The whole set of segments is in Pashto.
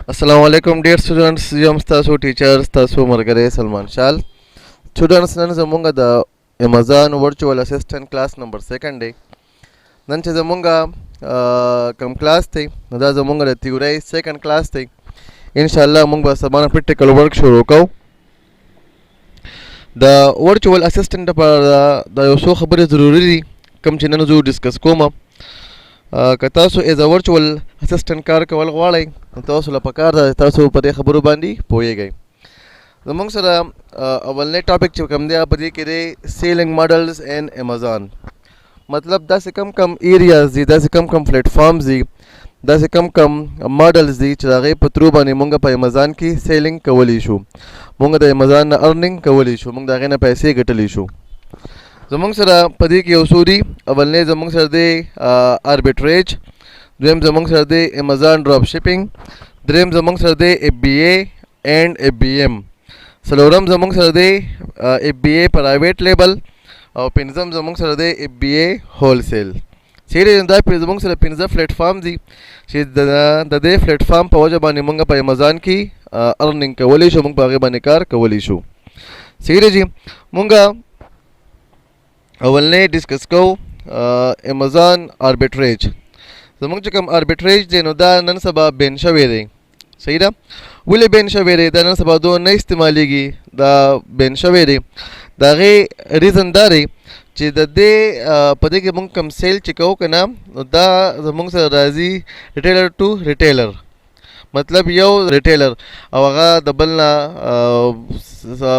Assalamu alaikum dear students. Yam stasu teachers stasu margare Salman Shal. Students nan zamunga da Amazon virtual assistant class number second day. Nan ce zamunga kam class te da zamunga da theory second class te. Inshallah mun ba sabana practical work shuru kau. Da virtual assistant da yoso khabari zaruri kam ce nan zo discuss koma. که تاسو ایز ورچوال اسسټنټ کار کول غواړئ نو تاسو له پکار ده تاسو په دې خبرو باندې پوهیږئ. زموږ سره اولنی ټاپک چې کوم دی په دې کې دی سیلینګ ماډلز ان امازون. مطلب داسې کم ایریاز دي، داسې کم پلیټفارمز دي، داسې کم ماډلز دي چې د هغې په ترو باندې مونږ په امازون کې سیلینګ کولی شو، مونږ د امازون نه ارنینګ کولی شو، مونږ د هغې نه پیسې ګټلی شو. زمونږ سره په دې کې یو څو دي. اولنی زمونږ سره دی آربیټریج، دویم زمونږ سره دی امازون ډراپ شپینګ، دریم زمونږ سره دی اف بی اے اینڈ اف بی ایم، څلورم زمونږ سره دی اف بی اے پرایویټ لیبل، او پنځم زمونږ سره دی اف بی اے هول سیل. چیرې دا زمونږ سره پنځه پلیټفارم دي چې د دې پلیټفارم په وجه باندې مونږ په امازون کې ارنینګ کولی شو، مونږ په هغې باندې کار کولی شو. چیرې جي مونږ اولنی ډسکس کوو امازون آربیټریج. زموږ چې کوم آربیټریج دی نو دا نن سبا بین شوی دی. صحیح ده؟ ولې بین شوی دی؟ دا نن سبا دو نه استعمالیږي، دا بین شوی دی. د هغې ریزن دا دی چې د دې په دې کې مونږ کوم سیل چې کوو که نه نو دا زموږ سره راځي ریټیلر ټو ریټیلر. مطلب یو ریټیلر او هغه د بل نه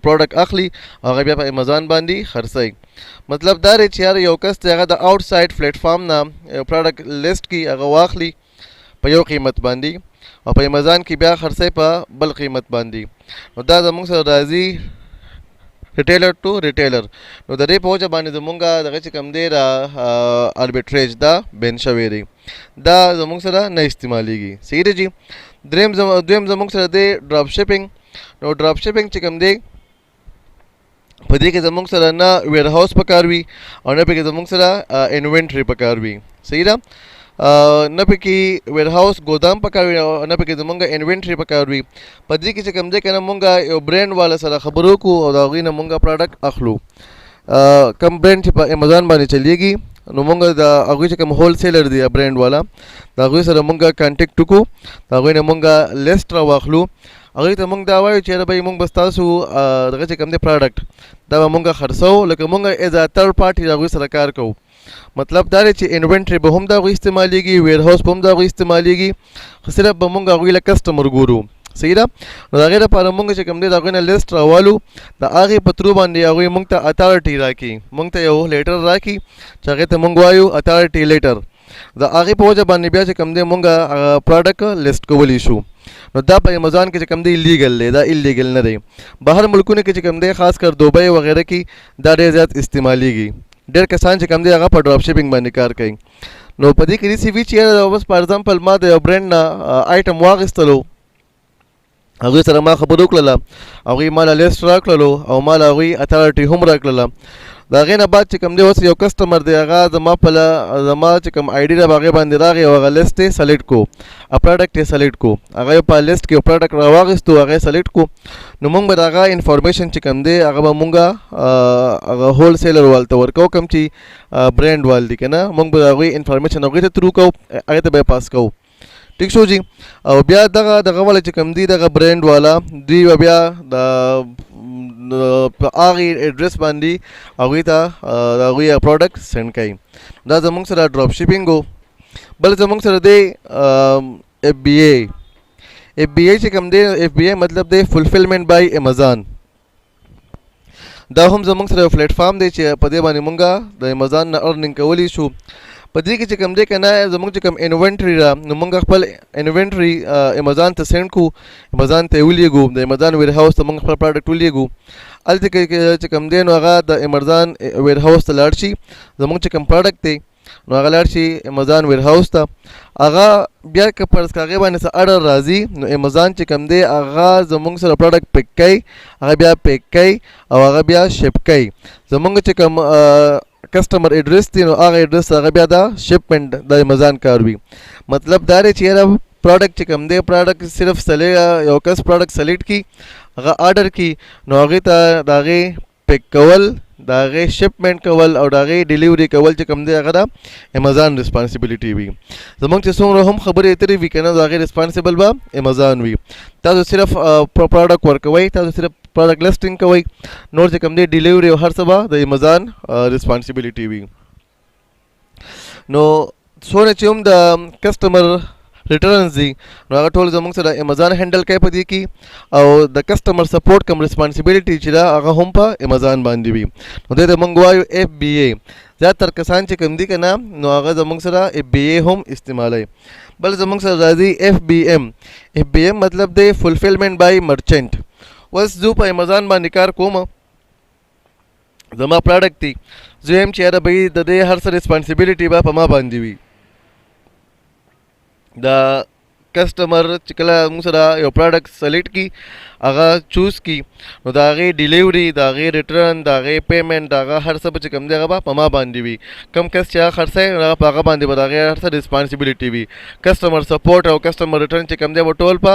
پروډکټ اخلي او هغه بیا په امازون باندې خرڅوي. مطلب دا دی چې یار یو کس دی هغه د آوټ ساید پلیټفارم نه یو پروډکټ لیسټ کړي، هغه واخلي په یو قیمت باندې او په امازون کې بیا خرڅوي په بل قیمت باندې. نو دا زموږ سره راځي ریټیلر ټو ریټیلر. نو د دې په وجه باندې زمونږ دغه چې کوم دی آربیټریج دا بین شوی دی، دا زمونږ سره نه استعمالیږي. صحیح دی جي. دویم زمونږ سره دی ډراپ شپینګ. نو ډراپ شپینګ چې کوم دی په دې کې زمونږ سره نه ویر هاوس پکار وي او نه پکې زمونږ سره انوینټري پکار وي. صحیح ده؟ نه پکې ویر هاوس ګودام پکار وي او نه پکې زمونږ انوینټري پکار وي. په دې کې چې کوم دی که نه مونږ یو برینډ والا سره خبرو وکړو او د هغوی نه مونږ پروډکټ اخلو. کم برینډ چې په امازون باندې چلیږي نو مونږ د هغوی چې کوم هول سیلر دی برینډ والا د هغوی سره مونږ کانټیکټ وکړو، د هغوی نه مونږ لیسټ راواخلو، هغوی ته مونږ دا وایو چې یاره بھائی مونږ به ستاسو دغه چې کوم دی پروډکټ دا به مونږ خرڅوو، لکه مونږ ایز ا تھرډ پارټي د هغوی سره کار کوو. مطلب دا دی چې انوینټري به هم د هغوی استعمالیږي، ویر هاوس به هم د هغوی استعمالیږي، خو صرف به مونږ هغوی له کسټمر ګورو. صحیح ده؟ نو د هغې لپاره مونږ چې کوم دی د هغوی نه لیسټ راوالو، د هغې په ترو باندې هغوی مونږ ته اتھارټي راکړي، مونږ ته یو لیټر راکړي چې هغې ته مونږ وایو اتھارټي لیټر. د هغې په وجه باندې بیا چې کوم دی مونږ پروډکټ لیسټ کولی شو. نو دا په امازون کې چې کوم دی لیګل دی، دا ایلیګل نه دی. بهر ملکونو کې چې کوم دی خاص کر دوبۍ وغیره کې دا ډېر زیات استعمالیږي. ډېر کسان چې کوم دی هغه په ډراپ شپینګ باندې کار کوي. نو په دې کې داسې وي چې بس فار ایگزامپل ما د یو برینډ نه آیټم واخیستلو، هغوی سره ما خبرې وکړله، هغوی ما له لیسټ راکړلو او ما له هغوی اتھارټي هم راکړله. د هغې نه بعد چې کوم دی اوس یو کسټمر دی هغه زما چې کوم آی ډي ده په هغې باندې راغی او هغه لیسټ یې سلیکټ کو، پروډکټ یې سلیکټ کو، هغه یې په لیسټ کې یو پروډکټ راواخیستو، هغه یې سلیکټ کو. نو مونږ به د هغه انفارمیشن چې کوم دی هغه به مونږ هغه هول سیلر والته ورکوو، کوم چې برینډ وال دي که نه، مونږ به د هغوی انفارمیشن هغوی ته ترو کوو، هغې ته به یې پاس کوو. ټیک شو جي. او بیا دغه والا چې کوم دی دغه برینډ والا دوی به بیا د په هغې ایډرس باندې هغوی ته د هغوی پروډکټ سینډ کوي. دا زموږ سره ډراپ شپینګ و. بل زموږ سره دی اف بی اے. اف بی اے چې کوم دی اف بی اے مطلب دی فلفلمنټ بای امازون. دا هم زموږ سره یو پلیټفارم دی چې په دې باندې مونږ د امازون نه ارنینګ کولی شو. په دې کې چې کوم دی که نه زموږ چې کوم انوینټري ده نو مونږ خپل انوینټري امازون ته سینډ کړو، امازون ته یې ولیږو، د امازون ویر هاوس ته مونږ خپل پروډکټ ولیږو. هلته کې چې کوم دی نو هغه د امازون ویر هاوس ته لاړ شي، زموږ چې کوم پروډکټ دی نو هغه لاړ شي امازون ویر هاوس ته. هغه بیا که فرض که هغې باندې څه اډر راځي نو امازون چې کوم دی هغه زموږ سره پروډکټ پیک کوي، هغه بیا پیک کوي او هغه بیا شپ کوي. زموږ چې کوم کسټمر ایډرس دی نو هغه ایډرس هغه بیا د شپمنټ د امازون کار وي. مطلب دا دی چې یاره پروډکټ چې کوم دی پروډکټ صرف یو کس پروډکټ سلیکټ کی هغه آرډر کی نو هغې ته د هغې پیک کول د هغې شپمنټ کول او د هغې ډیلیوري کول چې کوم دی هغه د امازان ریسپانسبلیټي وي. زموږ چې څومره هم خبرې اترې وي که نه د هغې ریسپانسبل به امازان وي. تاسو صرف پروډکټ ورکوئ, تاسو صرف پروډکټ لسټینګ کوئ, نور چې کوم دی ډیلیوري او هر څه به د امازان ریسپانسبلیټي وي. نو څونه چې هم د کسټمر ریټرنز دي نو هغه ټول زموږ سره امازان هینډل کوي په دې کې او د کسټمر سپورټ کوم ریسپانسبلیټي چې ده هغه هم په امازان باندې وي. نو دې ته موږ وایو FBA. زیاتر کسان چې کوم دي که نه نو هغه زموږ سره FBA هم استعمالوي. بل زموږ سره راځي FBM. FBM مطلب دی فلفلمنټ بای مرچنټ. اوس زه په امازان باندې کار کوم, زما پروډکټ دی, زه یم چې یاره بھئی د دې هر څه ریسپانسبلیټي به په ما باندې وي. د کسټمر چې کله موږ سره یو پروډکټ سلیکټ کی هغه چوز کی نو د هغې ډیلیوري د هغې ریټرن د هغې پیمنټ د هغه هر څه به چې کوم دی هغه به په ما باندې وي. کم کس چې هغه خرڅوي نو هغه په هغه باندې به د هغې هر څه ریسپانسبلیټي وي. کسټمر سپورټ او کسټمر ریټرن چې کوم دی به ټول په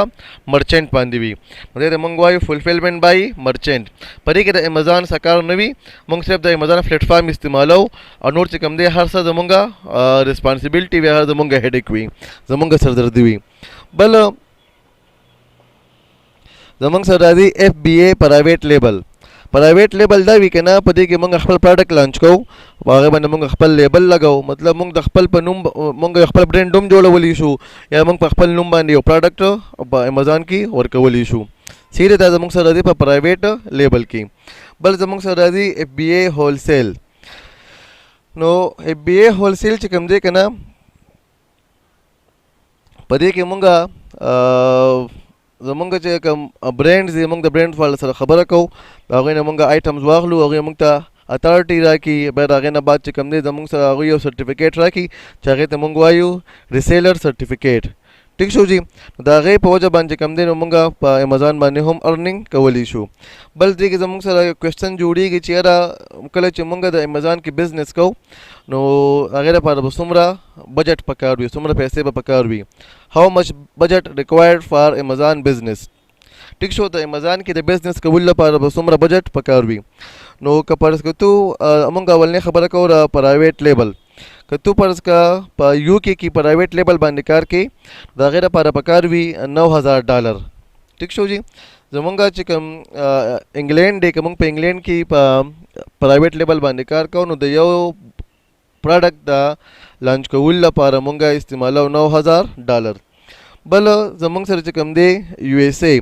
مرچنټ باندې وي. نو دې ته موږ وایو فلفلمنټ بای مرچنټ. په دې کې د امازان څه کار نه وي, موږ صرف د امازان پلیټفارم استعمالو او نور چې کوم دی هر څه زمونږ ریسپانسبلیټي وي, هر زمونږ هیډیک وي, زمونږ سردردي وي. بل زمونږ سره راځي FBA پرایویټ لیبل. پرایویټ لیبل دا وي که نه په دې کې موږ خپل پروډکټ لانچ کوو په هغې باندې موږ خپل لیبل لګوو. مطلب موږ د خپل په نوم موږ خپل برینډ نوم جوړولی شو یا موږ په خپل نوم باندې یو پروډکټ په امازان کې ورکولی شو. سیده دا زموږ سره راځي په پرایویټ لیبل کې. بل زموږ سره راځي FBA هولسیل. نو FBA هولسیل چې کوم دی که نه په دې کې موږ زمونږ چې کوم برینډز دي موږ د برینډ والا سره خبره کوو, د هغوی نه موږ آیټمز واخلو, هغوی موږ ته اتھارټي راکړي. بیا د هغې نه بعد چې کوم دی زموږ سره هغوی یو سرټیفیکیټ راکړي چې هغې ته موږ وایو ریسیلر سرټیفیکیټ. ٹھیک شو جی. د هغې په وجه باندې کوم دی نو موږ په امازان باندې هم ارننګ کولی شو. بل دې کې زموږ سره یو کوېسچن جوړېږي چې یاره کله چې موږ د امازان کې بزنس کوو نو هغې لپاره به څومره بجټ پکار وي, څومره پیسې به پکار وي. هاو مچ بجټ ریکوایرډ فار امازان بزنس. ٹھیک شو. د امازان کې د بزنس کولو لپاره به څومره بجټ پکار وي. نو که فرض که تو موږ اولنۍ خبره کوو د پرایویټ لیبل. که تو فرض که په UK کې پرایویټ لیبل باندې کار کوي د هغې لپاره پکار وي $9,000. ٹھیک شو جی. زمونږ چې کوم انګلینډ دی که موږ په انګلینډ کې په پرایویټ لیبل باندې کار کوو نو د یو پروډکټ د لانچ کولو لپاره موږ استعمالو $9,000. بل زمونږ سره چې کوم دی USA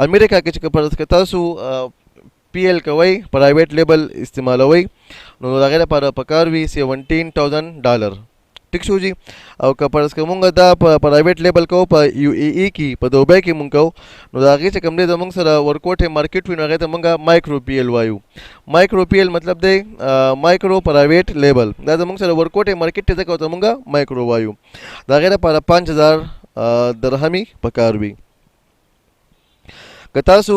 امریکا کې چې فرض که تاسو PL کوئ پرایویټ لیبل استعمالوئ نو د هغې لپاره پکار وي $17,000. ٹھیک شو جی. او که فرض که مونږ دا په پرایویټ لیبل کوو په UAE کې په دوبۍ کې مونږ کوو نو د هغې چې کوم دی زمونږ سره ورکوټې مارکیټ وي نو هغې ته مونږ مایکرو PL وایو. مایکرو PL مطلب دی مایکرو پرایویټ لیبل. دا زمونږ سره ورکوټې مارکیټ ته ځکه ورته مونږ مایکرو وایو. د هغې لپاره $5,000 درهمي پکار وي. که تاسو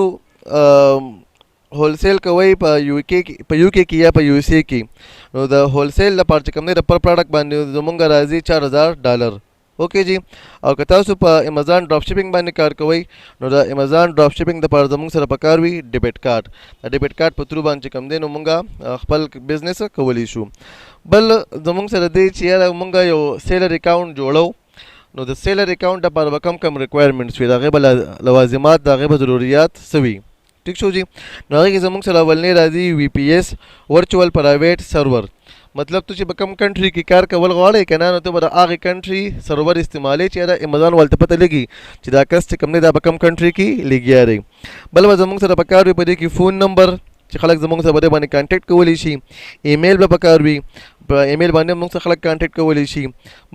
هولسیل کوئ په UK کې یا په USA کې نو د هولسیل لپاره چې کوم دی د پر پروډکټ باندې زمونږ راځي $4,000. اوکې جی. او که تاسو په امازان ډراپ شپینګ باندې کار کوئ نو د امازان ډراپ شپینګ دپاره زمونږ سره پکار وي ډیبټ کارت. د ډیبټ کارت په تھرو باندې چې کوم دی نو مونږ خپل بزنس کولی شو. بل زمونږ سره دی چې یاره مونږ یو سیلر اکاونټ جوړو نو د سیلر اکاونټ دپاره به کم ریکوایرمنټس وي, د هغې به لوازمات د هغې به ضروریات څه وي. ٹھیک شو جی. نو هغې کې زموږ سره اولنۍ راځي VPS ورچوال پرایویټ سرور. مطلب تو چې په کوم کنټري کې کار کول غواړئ که نه نو ته به د هغې کنټري سرور استعمالوي چې د امازان والته پته لګي چې دا کس چې کوم دی دا په کوم کنټري کې لګیا دی. بل به زموږ سره پکار وي په دې کې فون نمبر چې خلک زموږ سره په دې باندې کانټیکټ کولی شي. ایمیل به پکار وي, په ایمیل باندې موږ سره خلک کانټیکټ کولی شي.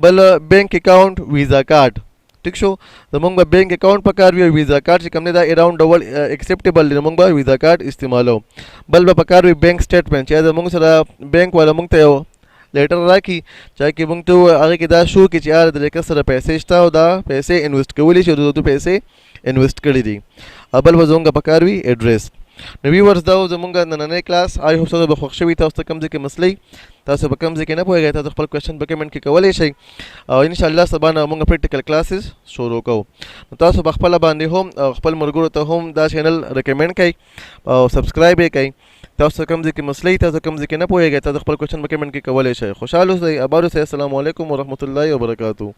بل بینک اکاونټ ویزا کارت. ٹھیک شو. زمونږ به بینک اکاونټ پکار وي او ویزا کارت چې کوم دی دا اراؤنډ ډول ایکسیپټیبل دی نو موږ به ویزا کارت استعمالو. بل به پکار وي بینک سټیټمنټ چې زمونږ سره بینک والا موږ ته یو لیټر راکړي چې کې موږ ته هغې کې دا شو کړي چې یاره د دې کس سره پیسې شته او دا پیسې انویسټ کولی شي او د پیسې انویسټ کړي دي. بل به زمونږ پکار وي ایډریس. نو ویورز دا و زمونږ نننی کلاس. آی هوپ تاسو به خوښ شوي. تاسو ته کوم ځای کې مسلې تاسو به کوم ځای کې نه پوهېږئ تاسو خپل کوېشن په کمنټ کې کولی شئ او انشاءالله سبا نه مونږ پریکټیکل کلاسز شروع کوو. نو تاسو په خپله باندې هم او خپل ملګرو ته هم دا چینل ریکمنډ کړئ او سبسکرایب یې کړئ. تاسو کوم ځای کې مسلې تاسو کوم ځای کې نه پوهېږئ تاسو خپل کوېشن په کمنټ کې کولی شئ. خوشحال اوسئ، آباد اوسئ. السلام علیکم ورحمت الله وبرکاتو.